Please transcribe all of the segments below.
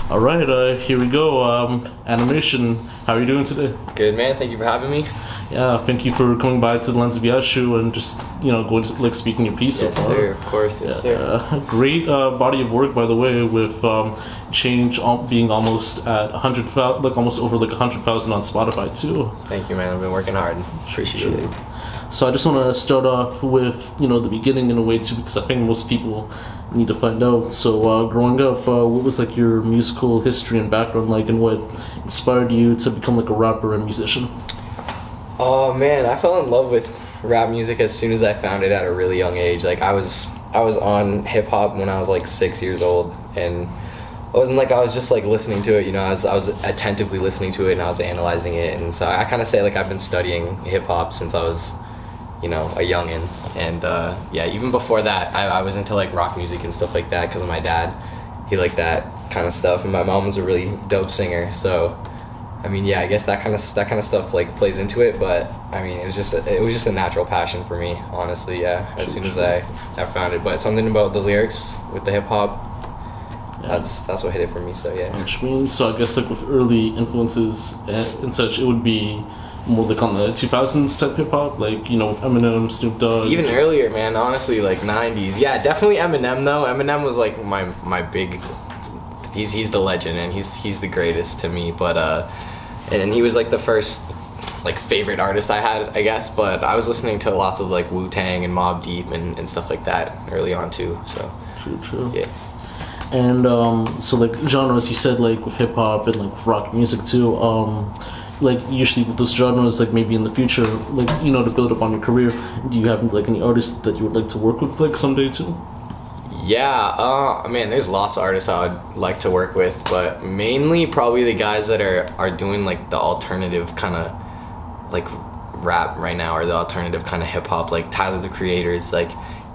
All right, here we go. Animation. How are you doing today? Good, man. Thank you for having me. Yeah, thank you for coming by to the Lens of Yashu and just going to speaking your piece Yes, so far. sir. Of course, yes, sir. Great body of work, by the way, with Change being almost at 100,000, almost over 100,000 on Spotify too. Thank you, man. I've been working hard. Appreciate it. So I just want to start off with the beginning in a way too, because I think most people need to find out. So growing up, what was your musical history and background like, and what inspired you to become a rapper and musician? Oh man, I fell in love with rap music as soon as I found it at a really young age. I was on hip hop when I was 6 years old, and I wasn't I was just listening to it. I was attentively listening to it and I was analyzing it, and so I kind of say I've been studying hip hop since I was a youngin', and even before that I was into rock music and stuff like that because of my dad. He liked that kind of stuff, and my mom was a really dope singer, so I guess that kind of stuff plays into it, but it was just a natural passion for me, honestly. As soon as I found it, but something about the lyrics with the hip hop, that's what hit it for me. So yeah. Which means, so I guess with early influences and such, it would be more on the 2000s type hip hop, with Eminem, Snoop Dogg. Even earlier, man. Honestly, 90s. Yeah, definitely Eminem though. Eminem was my big. He's the legend, and he's the greatest to me. But and he was the first favorite artist I had, I guess. But I was listening to lots of Wu-Tang and Mobb Deep and stuff like that early on too. So true. Yeah. And so genres, you said with hip hop and rock music too. Usually with those genres, maybe in the future, to build up on your career, do you have any artists that you would like to work with someday too? Yeah, there's lots of artists I would like to work with, but mainly probably the guys that are doing the alternative kind of rap right now, or the alternative kind of hip hop, Tyler the Creator's,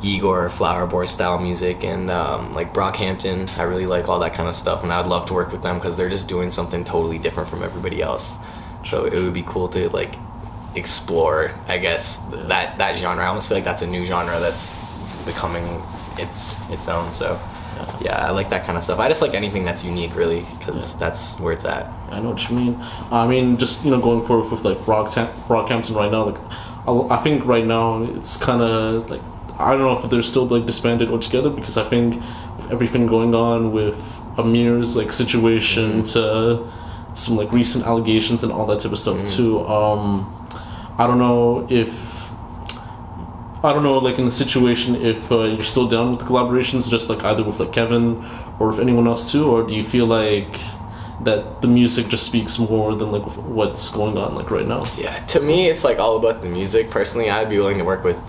Igor, Flower Boy style music, and Brockhampton. I really like all that kind of stuff, and I would love to work with them because they're just doing something totally different from everybody else. So it would be cool to explore, I guess, that genre. I almost feel that's a new genre that's becoming its own. So yeah, I like that kind of stuff. I just like anything that's unique, really, because that's where it's at. I know what you mean. Just going forward with Brockhampton right now, I think right now it's kind of I don't know if they're still disbanded altogether, because I think with everything going on with Amir's situation to some recent allegations and all that type of stuff too. I don't know in the situation if you're still down with the collaborations, just either with Kevin or with anyone else too, or do you feel that the music just speaks more than what's going on right now? Yeah, to me it's all about the music. Personally, I'd be willing to work with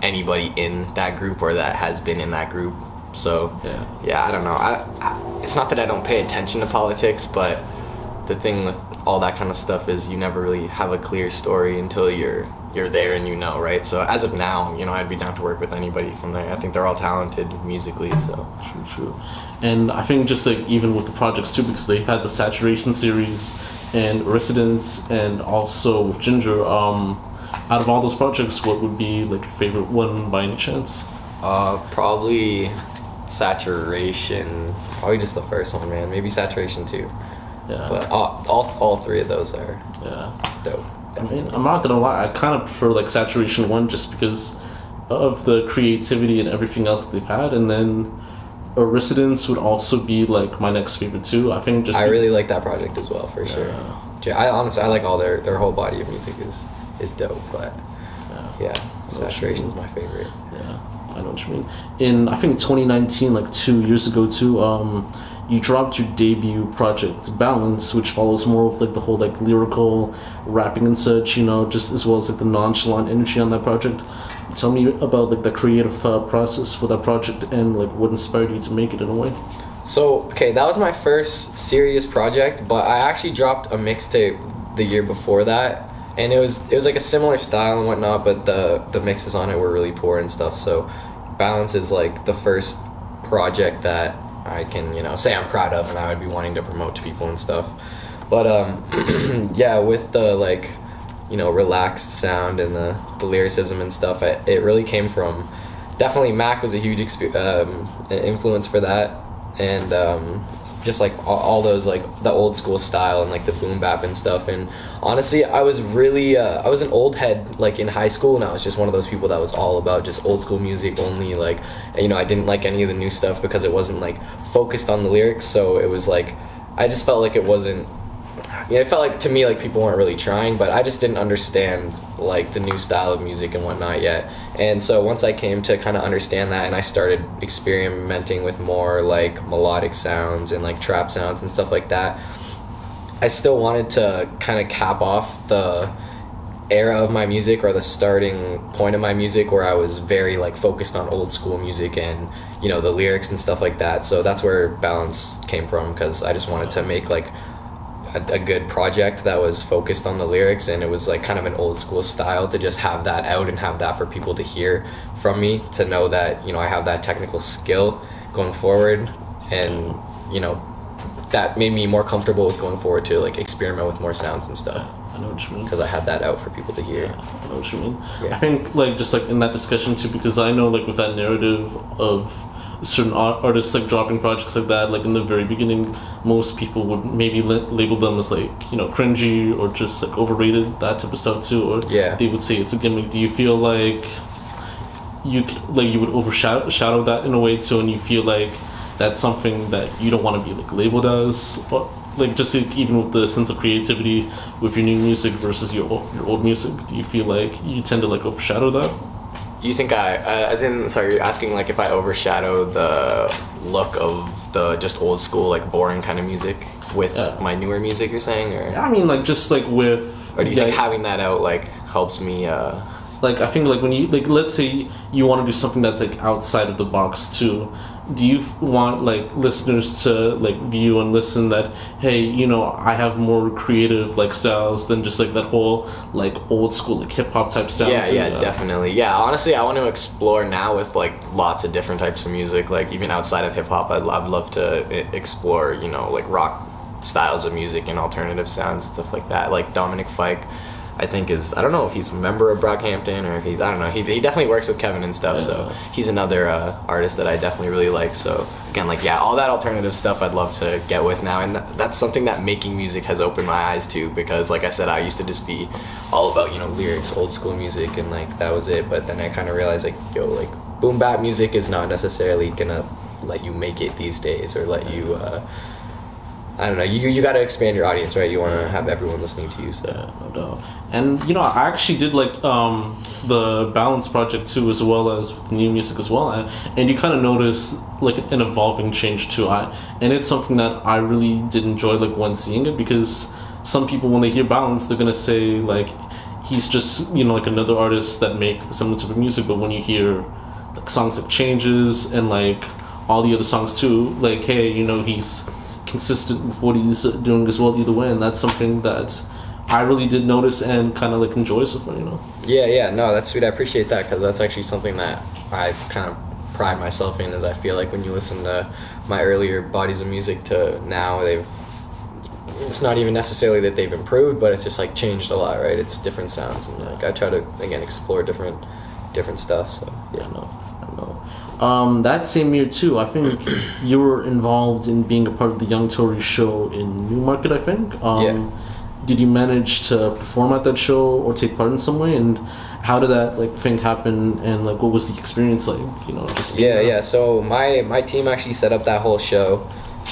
anybody in that group or that has been in that group. So yeah, I don't know. It's not that I don't pay attention to politics, but the thing with all that kind of stuff is you never really have a clear story until you're there and right? So as of now, I'd be down to work with anybody from there. I think they're all talented musically, so. True. And I think just even with the projects too, because they've had the Saturation series and Residence, and also with Ginger, out of all those projects, what would be your favorite one by any chance? Probably Saturation. Probably just the first one, man. Maybe Saturation too. Yeah. But all three of those are dope. I'm not gonna lie, I kind of prefer Saturation 1 just because of the creativity and everything else that they've had, and then Residence would also be my next favorite too. I think I really like that project as well, for sure. I honestly like all their whole body of music is dope, but Saturation is my favorite. Yeah, I know what you mean. In I think 2019, 2 years ago too, you dropped your debut project, Balance, which follows more of the whole lyrical rapping and such, just as well as the nonchalant energy on that project. Tell me about the creative process for that project and what inspired you to make it in a way. So that was my first serious project, but I actually dropped a mixtape the year before that, and it was a similar style and whatnot, but the mixes on it were really poor and stuff. So Balance is the first project that I can say I'm proud of, and I would be wanting to promote to people and stuff. But yeah, with the relaxed sound and the lyricism and stuff, it really came from, definitely Mac was a huge influence for that, and just like all those like the old school style and like the boom bap and stuff. And honestly, I was really I was an old head like in high school, and I was just one of those people that was all about just old school music only. Like, you know, I didn't like any of the new stuff because it wasn't like focused on the lyrics. So it was like I just felt like it wasn't. Yeah, it felt like to me like people weren't really trying, but I just didn't understand like the new style of music and whatnot yet. And so once I came to kind of understand that, and I started experimenting with more like melodic sounds and like trap sounds and stuff like that, I still wanted to kind of cap off the era of my music, or the starting point of my music, where I was very like focused on old school music and, you know, the lyrics and stuff like that. So that's where Balance came from, because I just wanted to make like a good project that was focused on the lyrics, and it was like kind of an old school style to just have that out and have that for people to hear from me, to know that, you know, I have that technical skill going forward. And, you know, that made me more comfortable with going forward to like experiment with more sounds and stuff. I know what you mean. Because I had that out for people to hear. Yeah, I know what you mean. Yeah. I think like just like in that discussion too, because I know like with that narrative of certain artists like dropping projects like that, like in the very beginning, most people would maybe label them as like, you know, cringy or just like overrated, that type of stuff too, or they would say it's a gimmick. Do you feel like you would overshadow that in a way too, and you feel like that's something that you don't want to be like labeled as, or like just like, even with the sense of creativity with your new music versus your old music, do you feel like you tend to like overshadow that? You think sorry, you're asking like if I overshadow the look of the just old school, like boring kind of music with my newer music, you're saying? Or I mean, like just like with... Or do you think having that out like helps me... Like, I think like when you, like, let's say you want to do something that's like outside of the box too, do you want like listeners to like view and listen that, hey, you know, I have more creative like styles than just like that whole like old school like hip hop type styles? Yeah, definitely. Yeah, honestly, I want to explore now with like lots of different types of music. Like even outside of hip hop, I'd love to explore, you know, like rock styles of music and alternative sounds, stuff like that. Like Dominic Fike, I think I don't know if he's a member of Brockhampton or if he's, I don't know, he definitely works with Kevin and stuff, so he's another artist that I definitely really like. So again, like, yeah, all that alternative stuff I'd love to get with now, and that's something that making music has opened my eyes to, because like I said, I used to just be all about, you know, lyrics, old school music, and like that was it. But then I kind of realized like, yo, like boom bap music is not necessarily gonna let you make it these days, or let you I don't know, you got to expand your audience, right? You want to have everyone listening to you, so. Yeah, no doubt. And, you know, I actually did like the Balance project too, as well as the new music as well. And you kind of notice like an evolving change too. And it's something that I really did enjoy like when seeing it, because some people, when they hear Balance, they're going to say like, he's just, you know, like another artist that makes the similar type of music. But when you hear like songs like Changes and like all the other songs too, like, hey, you know, he's consistent with what he's doing as well either way, and that's something that I really did notice and kind of like enjoy so far, you know. Yeah, no, that's sweet. I appreciate that, because that's actually something that I kind of pride myself in, is I feel like when you listen to my earlier bodies of music to now, it's not even necessarily that they've improved, but it's just like changed a lot, right? It's different sounds, and like I try to again explore different stuff. So yeah, no. That same year too, I think you were involved in being a part of the Yung Tory show in Newmarket, I think. Did you manage to perform at that show or take part in some way? And how did that like thing happen? And like, what was the experience like? You know, just So my team actually set up that whole show.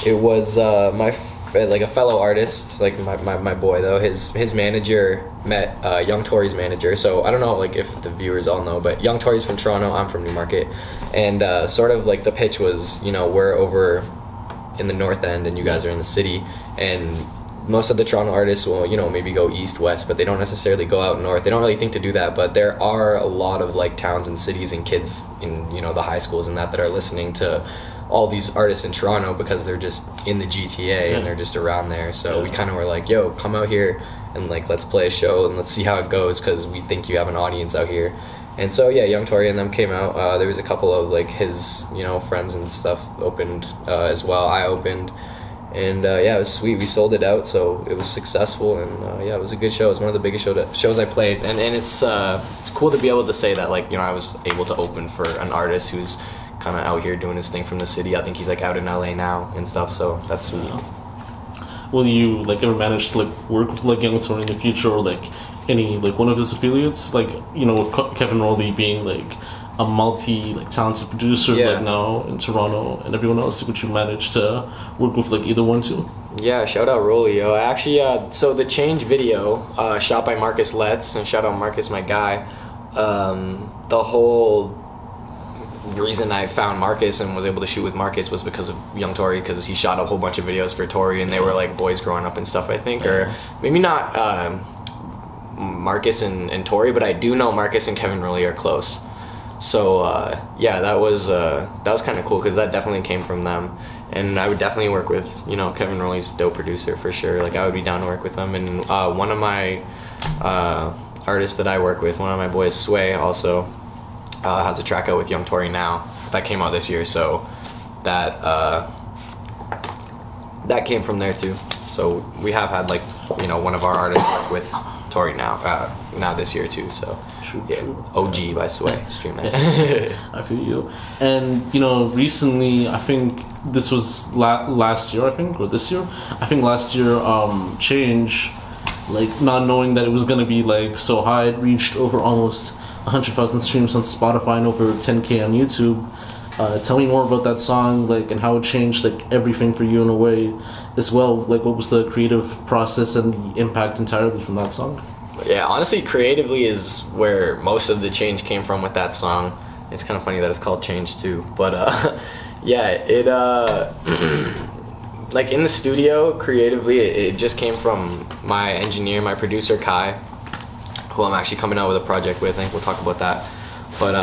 It was like a fellow artist, like my boy though, his manager met Yung Tory's manager. So I don't know like if the viewers all know, but Yung Tory's from Toronto, I'm from Newmarket, and sort of like the pitch was, you know, we're over in the north end and you guys are in the city, and most of the Toronto artists will, you know, maybe go east, west, but they don't necessarily go out north. They don't really think to do that, but there are a lot of like towns and cities and kids in, you know, the high schools and that are listening to all these artists in Toronto because they're just in the GTA and they're just around there. So we kind of were like, yo, come out here and like let's play a show and let's see how it goes, because we think you have an audience out here. And so yeah, Yung Tory and them came out. There was a couple of like his, you know, friends and stuff opened as well. I opened, and yeah, it was sweet. We sold it out, so it was successful, and yeah, it was a good show. It was one of the biggest shows I played, and it's cool to be able to say that, like, you know, I was able to open for an artist who's kind of out here doing his thing from the city. I think he's like out in LA now and stuff, so that's sweet. Will you like ever manage to like work with like Yung Tory in the future, or like any like one of his affiliates, like, you know, with Kevin Rowley being like a multi like talented producer like now in Toronto and everyone else, would you manage to work with like either one too? Yeah, shout out Rolly, yo. Actually, so the Change video, shot by Marcus Letts, and shout out Marcus, my guy. The whole reason I found Marcus and was able to shoot with Marcus was because of Yung Tory, because he shot a whole bunch of videos for Tory, and they were like boys growing up and stuff, I think, or maybe not Marcus and Tory, but I do know Marcus and Kevin Rowley are close. So yeah, that was kind of cool, because that definitely came from them. And I would definitely work with, you know, Kevin Rowley's a dope producer for sure. Like, I would be down to work with them. And one of my artists that I work with, one of my boys, Sway, also has a track out with Yung Tory now that came out this year. So that came from there too. So we have had, like, you know, one of our artists work with Tory now this year too. So True. OG by Sway, stream that. I feel you. And, you know, recently, I think this was last year, I think, or this year. I think last year, Change, like, not knowing that it was gonna be like so high, it reached over almost 100,000 streams on Spotify and over 10K on YouTube. Tell me more about that song, like, and how it changed like everything for you in a way as well. Like, what was the creative process and the impact entirely from that song? Yeah, honestly, creatively is where most of the change came from with that song. It's kind of funny that it's called Change too, but yeah, it like in the studio creatively, it just came from my engineer, my producer Kai, who I'm actually coming out with a project with. I think we'll talk about that. But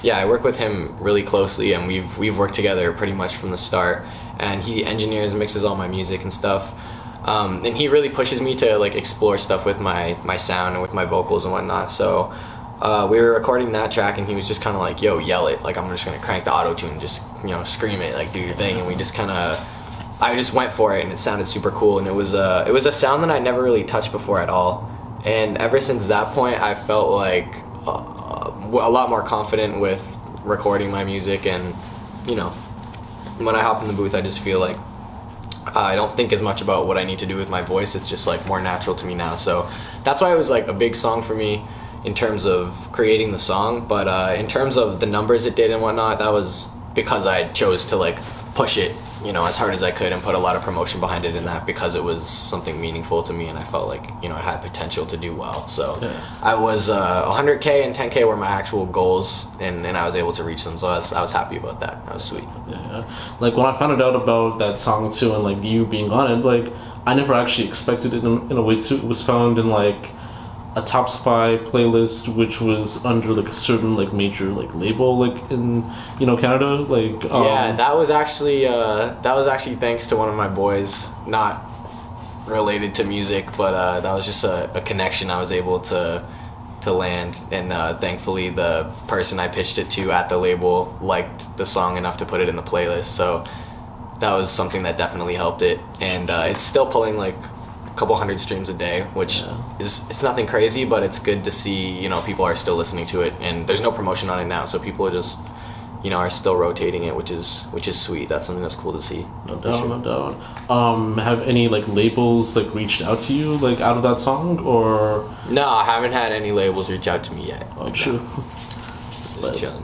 yeah, I work with him really closely, and we've worked together pretty much from the start. And he engineers and mixes all my music and stuff. And he really pushes me to like explore stuff with my sound and with my vocals and whatnot. So we were recording that track, and he was just kind of like, "Yo, yell it! Like, I'm just gonna crank the auto tune and just, you know, scream it, like, do your thing." And we just I just went for it, and it sounded super cool. And it was a sound that I never really touched before at all. And ever since that point, I felt like a lot more confident with recording my music. And, you know, when I hop in the booth, I just feel like I don't think as much about what I need to do with my voice. It's just like more natural to me now. So that's why it was like a big song for me in terms of creating the song. But in terms of the numbers it did and whatnot, that was because I chose to like push it, you know, as hard as I could and put a lot of promotion behind it, in that because it was something meaningful to me, and I felt like, you know, it had potential to do well. So I was 100K and 10K were my actual goals, and I was able to reach them. So I was happy about that. That was sweet. Yeah. Like, when I found out about that song too, and like you being on it, like, I never actually expected it in a way too. It was found in like a top 5 playlist, which was under like a certain like major like label, like in, you know, Canada, like yeah, that was actually thanks to one of my boys, not related to music, but that was just a connection I was able to land. And thankfully the person I pitched it to at the label liked the song enough to put it in the playlist, so that was something that definitely helped it. And it's still pulling like couple hundred streams a day, which is, it's nothing crazy, but it's good to see, you know, people are still listening to it, and there's no promotion on it now, so people are just, you know, are still rotating it, which is sweet. That's something that's cool to see. No doubt. Have any like labels like reached out to you like out of that song, or? No, I haven't had any labels reach out to me yet. Oh, true. Just chilling.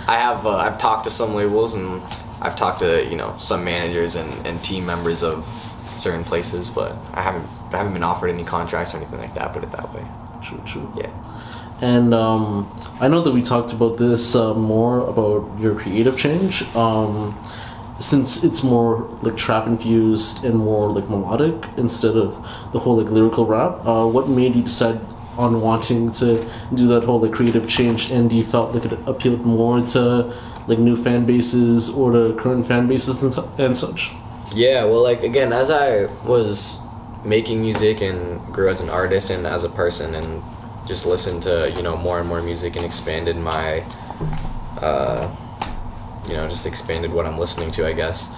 I've talked to some labels, and I've talked to, you know, some managers and team members of certain places, but I haven't been offered any contracts or anything like that, put it that way. True. Yeah. And I know that we talked about this more about your creative change, since it's more like trap infused and more like melodic instead of the whole like lyrical rap. What made you decide on wanting to do that whole like creative change, and do you felt like it appealed more to like new fan bases or to current fan bases and such? Yeah, well, like, again, as I was making music and grew as an artist and as a person, and just listened to, you know, more and more music, and expanded my, you know, just expanded what I'm listening to, I guess,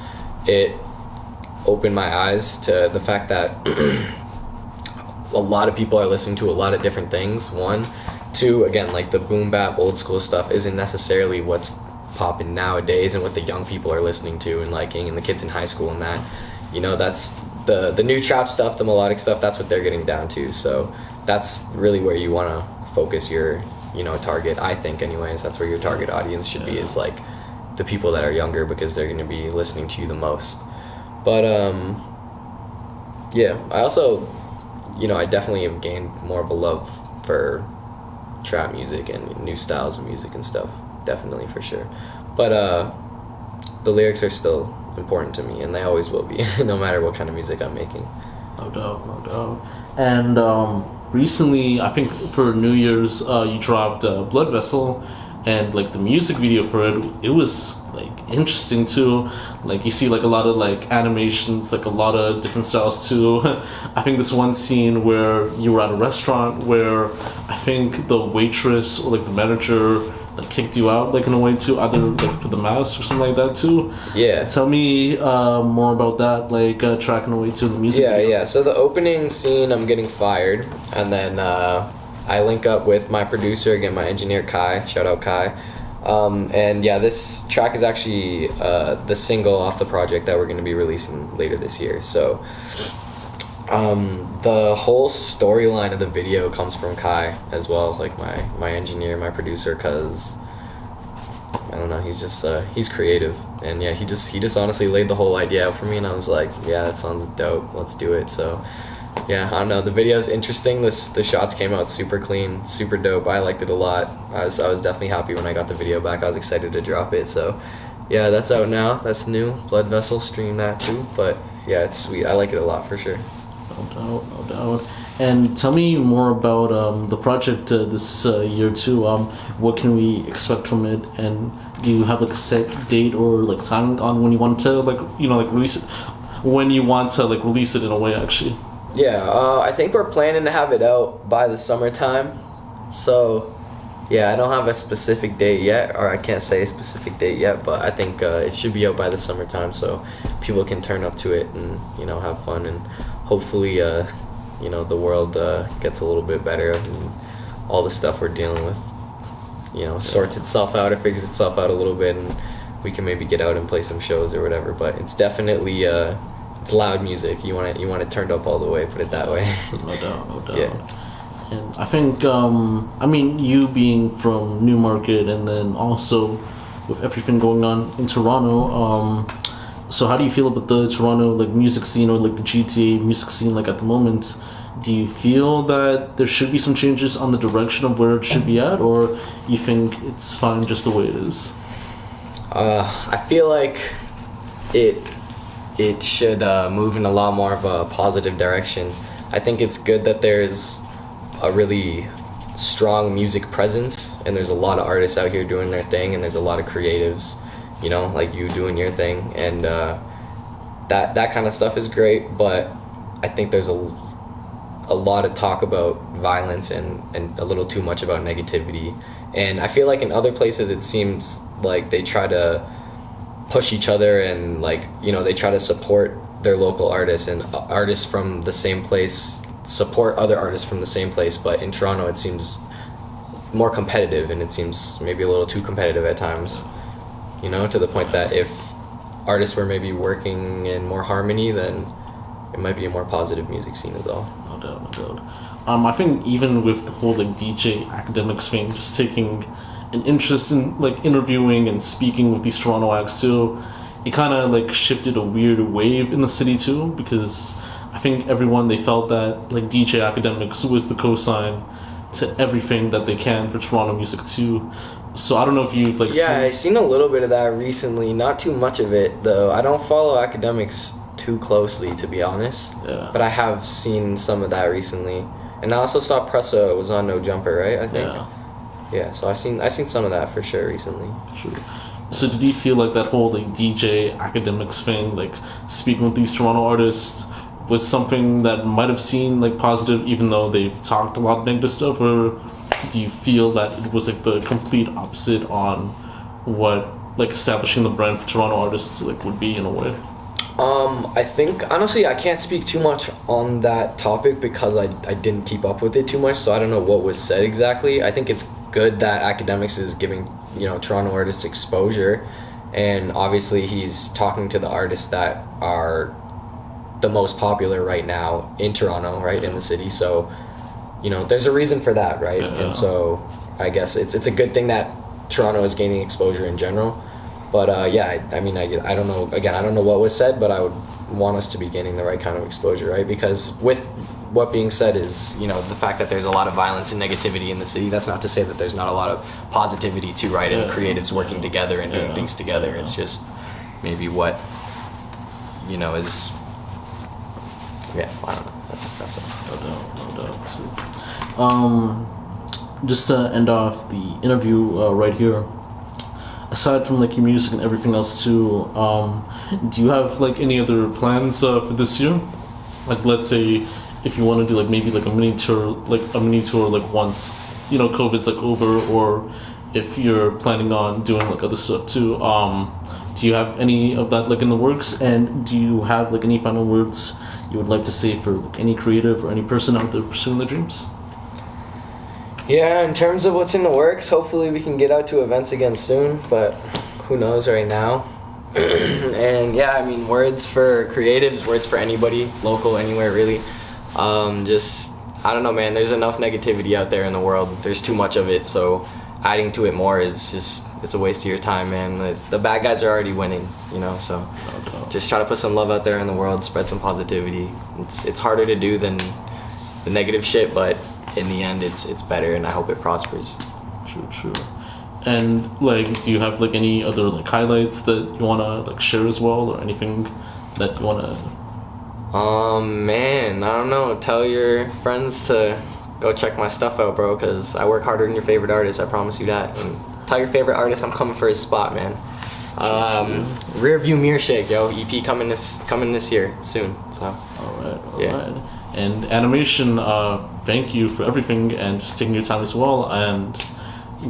it opened my eyes to the fact that a lot of people are listening to a lot of different things, one. Two, again, like, the boom bap old school stuff isn't necessarily what's popping nowadays and what the young people are listening to and liking, and the kids in high school and that, you know, that's the new trap stuff, the melodic stuff, that's what they're getting down to. So that's really where you want to focus your, you know, target, I think anyways. That's where your target audience should be, is like the people that are younger, because they're going to be listening to you the most. But yeah, I also, you know, I definitely have gained more of a love for trap music and new styles of music and stuff, definitely, for sure. But the lyrics are still important to me, and they always will be, no matter what kind of music I'm making. No doubt, no doubt. And recently, I think for New Year's, you dropped Blood Vessel, and like the music video for it was like interesting too. Like you see like a lot of like animations, like a lot of different styles too. I think this one scene where you were at a restaurant where I think the waitress or like the manager like kicked you out, like in a way too, either like for the mouse or something like that too. Yeah. Tell me more about that, like tracking away to the music video. Yeah. So the opening scene, I'm getting fired, and then I link up with my producer, again, my engineer Kai. Shout out Kai. And yeah, this track is actually the single off the project that we're going to be releasing later this year. So the whole storyline of the video comes from Kai as well, like my engineer, my producer, because I don't know, he's just he's creative, and yeah, he just honestly laid the whole idea out for me, and I was like, yeah, that sounds dope, let's do it. So yeah, I don't know, the video's interesting. The shots came out super clean, super dope. I liked it a lot. I was definitely happy when I got the video back. I was excited to drop it. So yeah, that's out now. That's new. Blood Vessel, stream that too. But yeah, it's sweet. I like it a lot for sure. No doubt. And tell me more about the project this year too. What can we expect from it? And do you have like a set date or like time on when you want to like, you know, like release it? When you want to like release it in a way, actually? Yeah, I think we're planning to have it out by the summertime. So yeah, I don't have a specific date yet, or I can't say a specific date yet, but I think it should be out by the summertime, so people can turn up to it and, you know, have fun, and hopefully you know, the world gets a little bit better, and all the stuff we're dealing with, you know, sorts itself out, it figures itself out a little bit, and we can maybe get out and play some shows or whatever. But it's definitely it's loud music. You want it turned up all the way, put it that way. No doubt. Yeah. And I think, I mean, you being from Newmarket, and then also with everything going on in Toronto, so how do you feel about the Toronto like music scene, or like the GTA music scene like at the moment? Do you feel that there should be some changes on the direction of where it should be at, or you think it's fine just the way it is? I feel like it should move in a lot more of a positive direction. I think it's good that there's a really strong music presence, and there's a lot of artists out here doing their thing, and there's a lot of creatives, you know, like you doing your thing, and that kind of stuff is great. But I think there's a lot of talk about violence and a little too much about negativity, and I feel like in other places it seems like they try to push each other, and like, you know, they try to support their local artists, and artists from the same place support other artists from the same place. But in Toronto it seems more competitive, and it seems maybe a little too competitive at times, you know, to the point that if artists were maybe working in more harmony, then it might be a more positive music scene as well. No doubt. I think even with the whole like DJ Akademiks thing, just taking an interest in like interviewing and speaking with these Toronto acts too, it kind of like shifted a weird wave in the city too, because I think everyone, they felt that like DJ Akademiks was the cosign to everything that they can for Toronto music too. So I don't know if you've like I've seen a little bit of that recently, not too much of it though. I don't follow Akademiks too closely, to be honest. Yeah. But I have seen some of that recently, and I also saw Pressa was on No Jumper, right? I think. Yeah. So I seen some of that for sure recently. Sure. So did you feel like that whole like DJ Akademiks thing, like speaking with these Toronto artists, was something that might have seemed like positive, even though they've talked a lot of negative stuff, or do you feel that it was like the complete opposite on what like establishing the brand for Toronto artists like would be in a way? I think honestly I can't speak too much on that topic because I didn't keep up with it too much, so I don't know what was said exactly. I think it's good that Akademiks is giving Toronto artists exposure, and obviously he's talking to the artists that are the most popular right now in Toronto, right, in the city. So there's a reason for that, right? Yeah. And so I guess it's a good thing that Toronto is gaining exposure in general. But I don't know. Again, I don't know what was said, but I would want us to be gaining the right kind of exposure, right? Because with what being said is, the fact that there's a lot of violence and negativity in the city, that's not to say that there's not a lot of positivity too, right? And creatives working together and doing things together. It's just maybe what, is, I don't know. That's it. No doubt. Just to end off the interview right here, aside from like your music and everything else too, do you have like any other plans for this year? Like, let's say if you want to do like maybe like a mini tour like once COVID's like over, or if you're planning on doing like other stuff too. Do you have any of that like in the works? And do you have like any final words you would like to say for like any creative or any person out there pursuing their dreams? Yeah, in terms of what's in the works, hopefully we can get out to events again soon, but who knows right now. And words for creatives, words for anybody, local, anywhere really. I don't know, man, there's enough negativity out there in the world. There's too much of it, so adding to it more is it's a waste of your time, man. The bad guys are already winning, so just try to put some love out there in the world, spread some positivity. It's harder to do than the negative shit, but in the end it's better, and I hope it prospers. True. And like, do you have like any other like highlights that you want to like share as well, or anything that you want to... Man, I don't know. Tell your friends to go check my stuff out, bro, because I work harder than your favorite artist, I promise you that. And tell your favorite artist I'm coming for his spot, man. Rear View Mirror Shake, yo. EP coming this year, soon. So. All right. And Animation, thank you for everything and just taking your time as well. And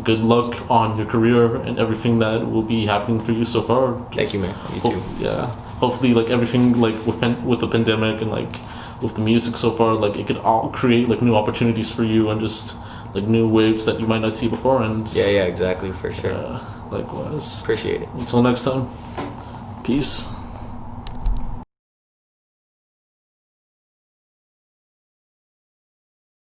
good luck on your career and everything that will be happening for you so far. Thank you, man. You too. Yeah. Hopefully, like everything, like with the pandemic and like with the music so far, like it could all create like new opportunities for you and just like new waves that you might not see before. And yeah, exactly, for sure. Likewise. Appreciate it. Until next time. Peace.